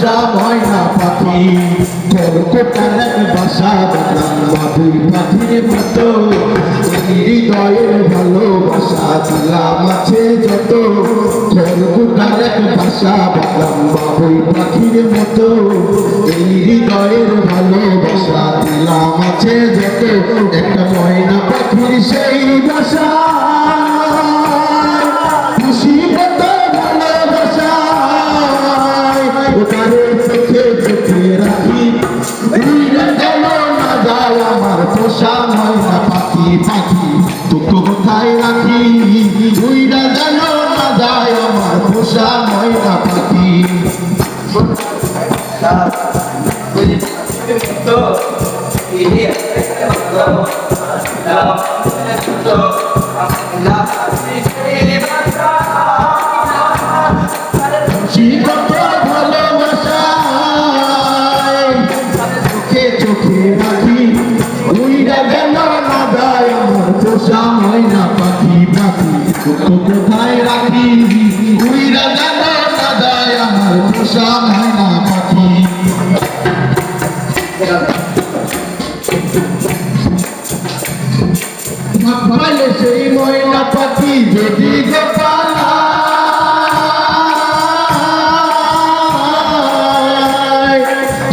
পোষা ময়না পাখি খড়কুটার এক বাসা বানাম বাবুই পাখির মতো হৃদয়ের ভালোবাসা দিলাম আছে যত খড়কুটার এক বাসা বানাম বাবুই পাখির মতো হৃদয়ের ভালোবাসা দিলাম আছে যত একটা ময়না পাখির সেই বাসা খুশি কত ভালোবাসা ওটারে চোখে চোখে রাখি উইরা যেন না যায় আমার পোষা ময়না পাখি পাখি তোকে কোথায় রাখি উইরা যেন না যায় আমার পোষা ময়না পাখি চোখে চোখে রাখি উইরা যেন না যায় আমার পোষা ময়না পাখি পাখি তোকে কোথায় রাখি উইরা যেন না যায় আমার পোষা ময়না পাখি ভালো সেই ময়না পাখি যদি গোপালা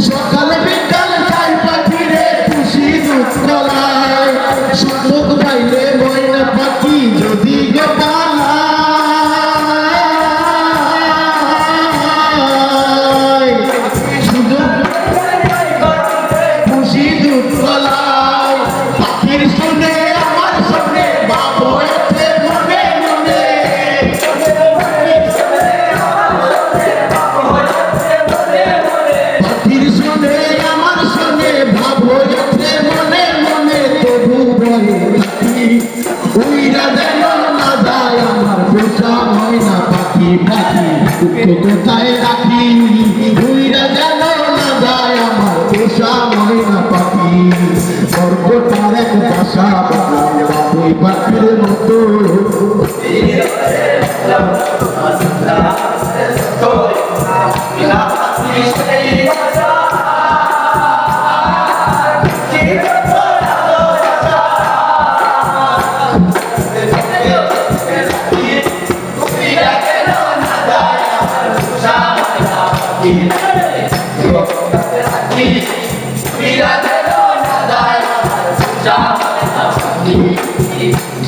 সকাল বিকাল খাই পাখি রে খুশি দুধ কলায় সুযোগ পাইলে ময়না পাখি যদি গোপালা সুযোগ খুশি দুধ কলায় পাখির শুনে আমার শুনে বাপ হয়েছে মনে মনে পাখির শুনে আমার শুনে ভাব হয়েছে মনে মনে তবু বলে পাখি উইরা যেন না যায় আমার পোষা ময়না পাখি পাখি তোকে কোথায় রাখি উইরা যেন না যায় আমার পোষা ময়না পাখি খড়কুটার এক বাসা বানাম বাবুই পাখির মতো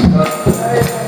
Mira,